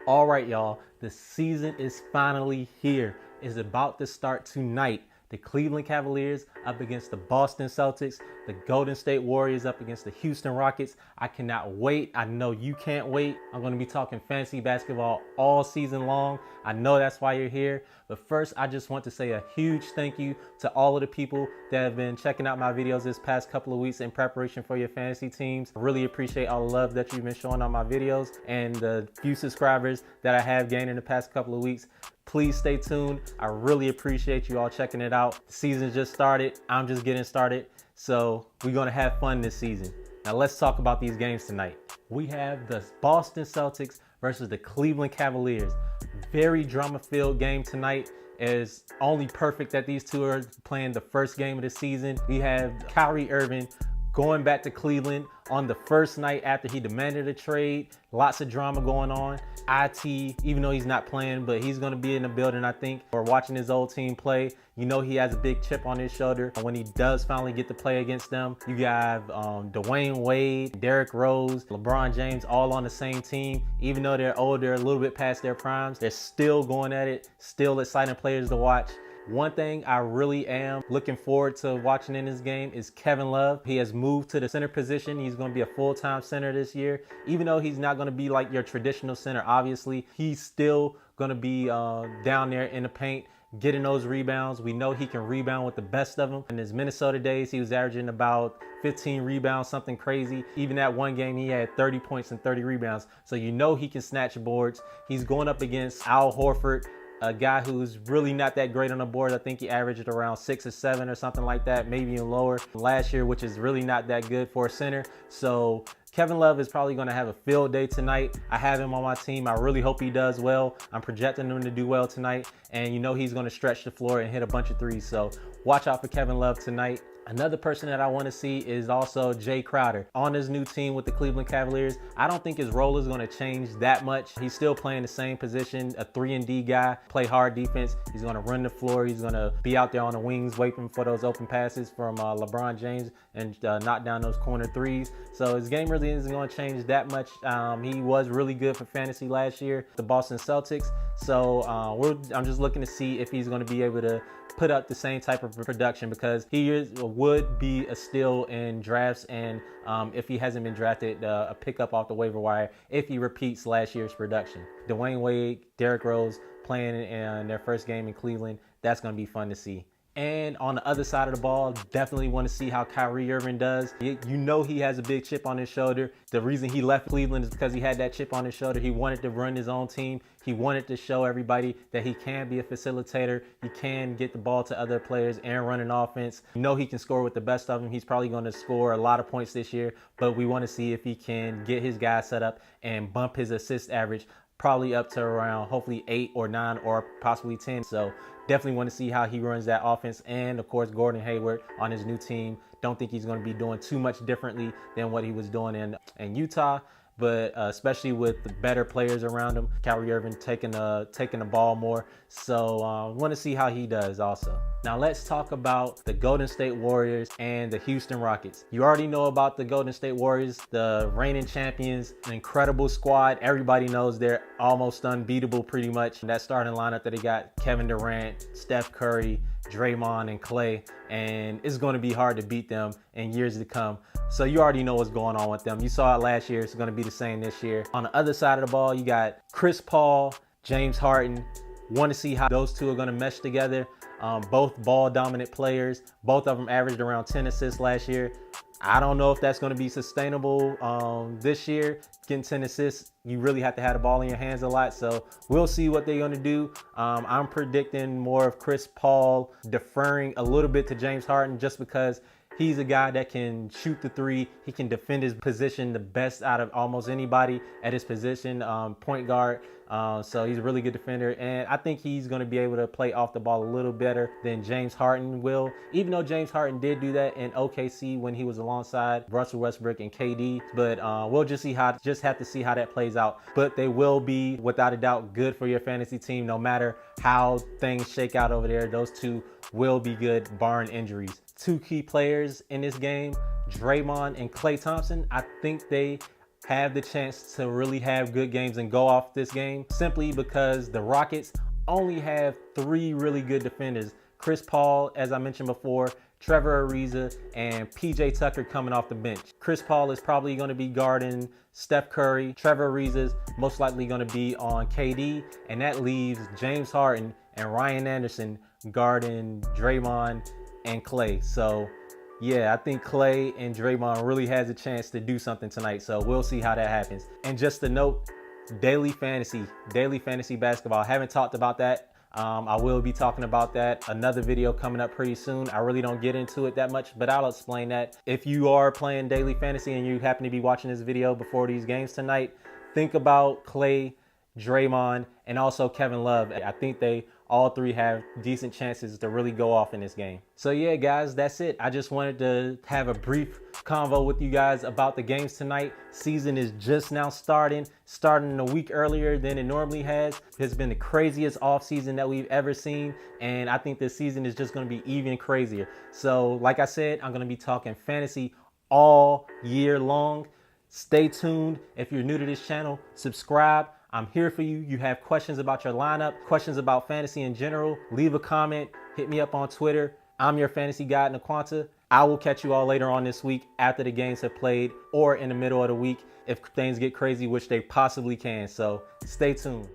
All right, y'all, the season is finally here. It's about to start tonight. The Cleveland Cavaliers up against the Boston Celtics, the Golden State Warriors up against the Houston Rockets. I cannot wait. I know you can't wait. I'm going to be talking fantasy basketball all season long. I know that's why you're here. But first, I just want to say a huge thank you to all of the people that have been checking out my videos this past couple of weeks in preparation for your fantasy teams. I really appreciate all the love that you've been showing on my videos and the few subscribers that I have gained in the past couple of weeks. Please stay tuned. I really appreciate you all checking it out. The season just started. I'm just getting started. So we're going to have fun this season. Now let's talk about these games tonight. We have the Boston Celtics versus the Cleveland Cavaliers. Very drama-filled game tonight. It's only perfect that these two are playing the first game of the season. We have Kyrie Irving going back to Cleveland on the first night after he demanded a trade. Lots of drama going on. IT, even though he's not playing, but he's going to be in the building, I think, or watching his old team play. You know he has a big chip on his shoulder. When he does finally get to play against them, you have Dwayne Wade, Derrick Rose, LeBron James all on the same team. Even though they're older, a little bit past their primes, they're still going at it, still exciting players to watch. One thing I really am looking forward to watching in this game is Kevin Love. He has moved to the center position. He's going to be a full-time center this year. Even though he's not going to be like your traditional center, obviously, he's still going to be down there in the paint, getting those rebounds. We know he can rebound with the best of them. In his Minnesota days, he was averaging about 15 rebounds, something crazy. Even that one game, he had 30 points and 30 rebounds. So you know he can snatch boards. He's going up against Al Horford, a guy who's really not that great on the board. I think he averaged around 6 or 7 or something like that, maybe even lower last year, which is really not that good for a center. So Kevin Love is probably going to have a field day tonight. I have him on my team. I really hope he does well. I'm projecting him to do well tonight. And you know he's going to stretch the floor and hit a bunch of threes. So watch out for Kevin Love tonight. Another person that I want to see is also Jay Crowder on his new team with the Cleveland Cavaliers. I don't think his role is going to change that much. He's still playing the same position, a 3-and-D guy, play hard defense. He's going to run the floor. He's going to be out there on the wings waiting for those open passes from LeBron James and knock down those corner threes. So his game really isn't going to change that much. He was really good for fantasy last year, the Boston Celtics. So I'm just looking to see if he's going to be able to put up the same type of production, because he would be a steal in drafts, and if he hasn't been drafted, a pickup off the waiver wire if he repeats last year's production. Dwayne Wade, Derrick Rose playing in their first game in Cleveland. That's going to be fun to see. And on the other side of the ball, definitely want to see how Kyrie Irving does. You know he has a big chip on his shoulder. The reason he left Cleveland is because he had that chip on his shoulder. He wanted to run his own team. He wanted to show everybody that he can be a facilitator. He can get the ball to other players and run an offense. You know he can score with the best of them. He's probably going to score a lot of points this year, but we want to see if he can get his guys set up and bump his assist average probably up to around hopefully 8 or 9 or possibly 10. So definitely want to see how he runs that offense. And of course, Gordon Hayward on his new team. Don't think he's going to be doing too much differently than what he was doing in Utah. But especially with the better players around him, Kyrie Irving taking the ball more. So want to see how he does also. Now let's talk about the Golden State Warriors and the Houston Rockets. You already know about the Golden State Warriors, the reigning champions, an incredible squad. Everybody knows they're almost unbeatable pretty much. That starting lineup that they got: Kevin Durant, Steph Curry, Draymond, and Clay, and it's going to be hard to beat them in years to come. So you already know what's going on with them. You saw it last year. It's going to be the same this year. On the other side of the ball, you got Chris Paul, James Harden. Want to see how those two are going to mesh together. Both ball dominant players. Both of them averaged around 10 assists last year. I don't know if that's going to be sustainable this year. Getting 10 assists, you really have to have the ball in your hands a lot. So we'll see what they're going to do. I'm predicting more of Chris Paul deferring a little bit to James Harden, just because he's a guy that can shoot the three. He can defend his position the best out of almost anybody at his position, point guard. So he's a really good defender, and I think he's going to be able to play off the ball a little better than James Harden will, even though James Harden did do that in OKC when he was alongside Russell Westbrook and KD. But we'll just have to see how that plays out. But they will be, without a doubt, good for your fantasy team. No matter how things shake out over there, those two will be good, barring injuries. Two key players in this game, Draymond and Klay Thompson. I think they have the chance to really have good games and go off this game, simply because the Rockets only have 3 really good defenders. Chris Paul, as I mentioned before, Trevor Ariza, and PJ Tucker coming off the bench. Chris Paul is probably going to be guarding Steph Curry. Trevor Ariza is most likely going to be on KD, and that leaves James Harden and Ryan Anderson guarding Draymond and Clay. So yeah, I think Clay and Draymond really has a chance to do something tonight. So we'll see how that happens. And just a note, daily fantasy basketball. I haven't talked about that. I will be talking about that. Another video coming up pretty soon. I really don't get into it that much, but I'll explain that. If you are playing daily fantasy and you happen to be watching this video before these games tonight, think about Clay, Draymond, and also Kevin Love. I think they all 3 have decent chances to really go off in this game. So yeah, guys, that's it. I just wanted to have a brief convo with you guys about the games tonight. Season is just now starting a week earlier than it normally has. It's been the craziest off season that we've ever seen, and I think this season is just going to be even crazier. So like I said, I'm going to be talking fantasy all year long. Stay tuned. If you're new to this channel, subscribe. I'm here for you. You have questions about your lineup, questions about fantasy in general, leave a comment, hit me up on Twitter. I'm your fantasy guide, Naquanta. I will catch you all later on this week after the games have played, or in the middle of the week if things get crazy, which they possibly can. So stay tuned.